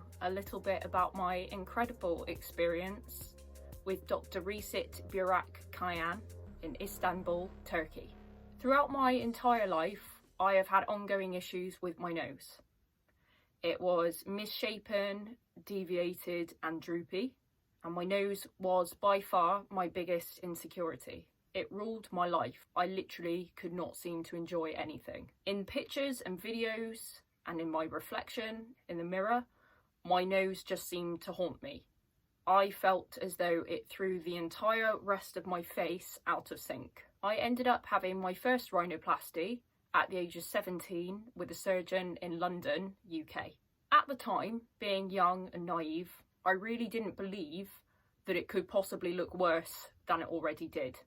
you a little bit about my incredible experience with Dr Resit Burak Kayan in Istanbul, Turkey. Throughout my entire life, I have had ongoing issues with my nose. It was misshapen, deviated and droopy, and my nose was by far my biggest insecurity. It ruled my life. I literally could not seem to enjoy anything. In pictures and videos, and in my reflection in the mirror, my nose just seemed to haunt me. I felt as though it threw the entire rest of my face out of sync. I ended up having my first rhinoplasty at the age of 17 with a surgeon in London, UK. At the time, being young and naive, I really didn't believe that it could possibly look worse than it already did.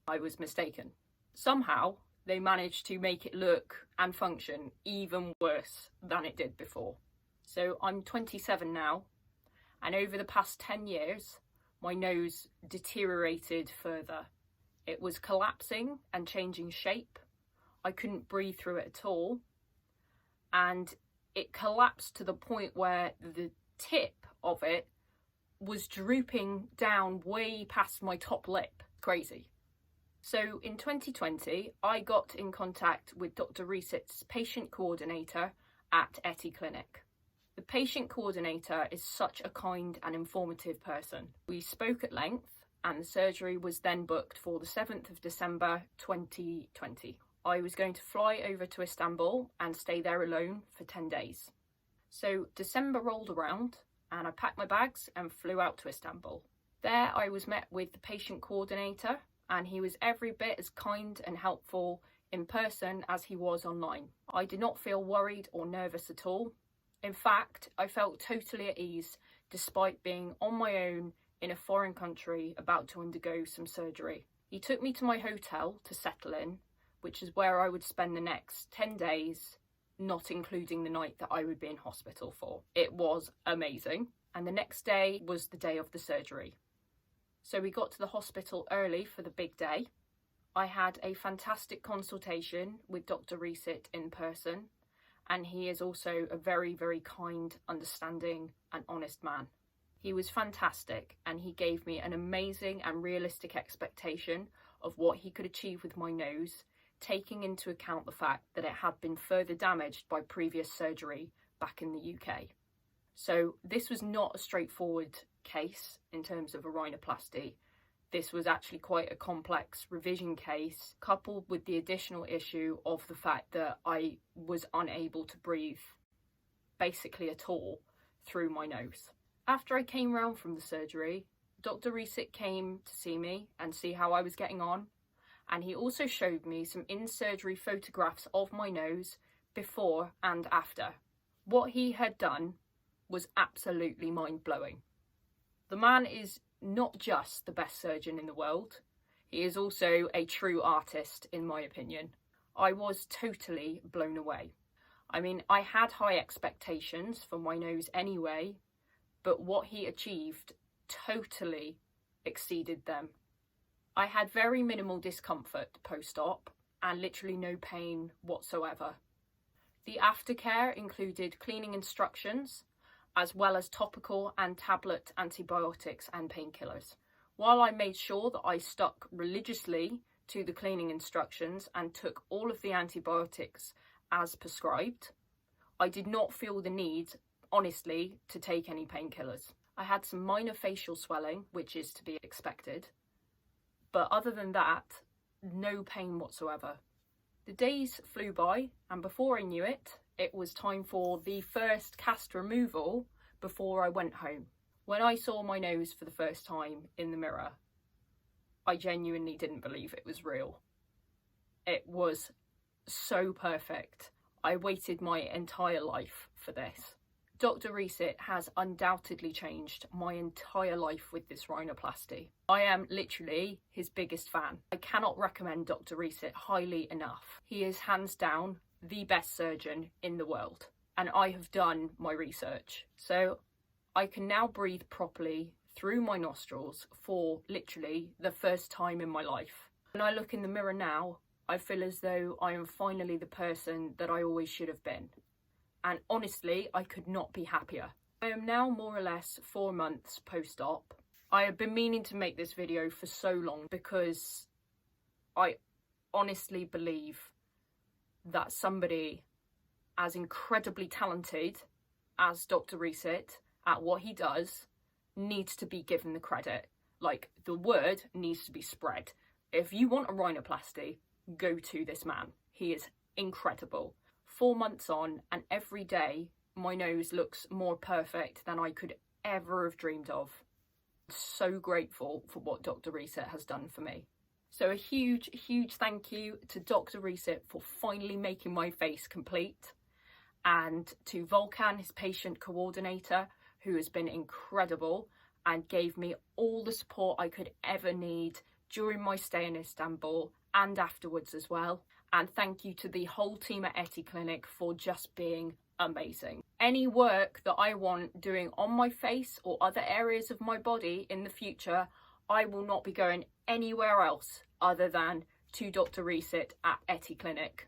I was mistaken. Somehow, they managed to make it look and function even worse than it did before. So I'm 27 now, and over the past 10 years, my nose deteriorated further. It was collapsing and changing shape. I couldn't breathe through it at all. And it collapsed to the point where the tip of it was drooping down way past my top lip. Crazy. So in 2020, I got in contact with Dr Resit's patient coordinator at Eticlinic. The patient coordinator is such a kind and informative person. We spoke at length, and the surgery was then booked for the 7th of December 2020. I was going to fly over to Istanbul and stay there alone for 10 days. So December rolled around and I packed my bags and flew out to Istanbul. There I was met with the patient coordinator, and he was every bit as kind and helpful in person as he was online. I did not feel worried or nervous at all. In fact, I felt totally at ease despite being on my own in a foreign country about to undergo some surgery. He took me to my hotel to settle in, which is where I would spend the next 10 days, not including the night that I would be in hospital for. It was amazing. And the next day was the day of the surgery. So we got to the hospital early for the big day. I had a fantastic consultation with Dr Resit in person, and he is also a very, very kind, understanding and honest man. He was fantastic, and he gave me an amazing and realistic expectation of what he could achieve with my nose, taking into account the fact that it had been further damaged by previous surgery back in the UK. So this was not a straightforward case in terms of a rhinoplasty. This was actually quite a complex revision case, coupled with the additional issue of the fact that I was unable to breathe basically at all through my nose. After I came round from the surgery, Dr Resit came to see me and see how I was getting on, and he also showed me some in-surgery photographs of my nose before and after. What he had done was absolutely mind-blowing. The man is not just the best surgeon in the world, he is also a true artist, in my opinion. I was totally blown away. I mean, I had high expectations for my nose anyway, but what he achieved totally exceeded them. I had very minimal discomfort post-op and literally no pain whatsoever. The aftercare included cleaning instructions, as well as topical and tablet antibiotics and painkillers. While I made sure that I stuck religiously to the cleaning instructions and took all of the antibiotics as prescribed, I did not feel the need, honestly, to take any painkillers. I had some minor facial swelling, which is to be expected, but other than that, no pain whatsoever. The days flew by, and before I knew it, it was time for the first cast removal before I went home. When I saw my nose for the first time in the mirror, I genuinely didn't believe it was real. It was so perfect. I waited my entire life for this. Dr Resit has undoubtedly changed my entire life with this rhinoplasty. I am literally his biggest fan. I cannot recommend Dr Resit highly enough. He is hands down the best surgeon in the world, and I have done my research. So I can now breathe properly through my nostrils for literally the first time in my life. When I look in the mirror now, I feel as though I am finally the person that I always should have been. And honestly, I could not be happier. I am now more or less 4 months post-op. I have been meaning to make this video for so long because I honestly believe that somebody as incredibly talented as Dr. Resit at what he does needs to be given the credit. Like, the word needs to be spread. If you want a rhinoplasty, go to this man. He is incredible. 4 months on, and every day my nose looks more perfect than I could ever have dreamed of. So grateful for what Dr. Resit has done for me. So a huge thank you to Dr. Resit for finally making my face complete, and to Volkan, his patient coordinator, who has been incredible and gave me all the support I could ever need during my stay in Istanbul and afterwards as well. And thank you to the whole team at Eticlinic for just being amazing. Any work that I want doing on my face or other areas of my body in the future, I will not be going anywhere else other than to Dr. Resit at Eticlinic.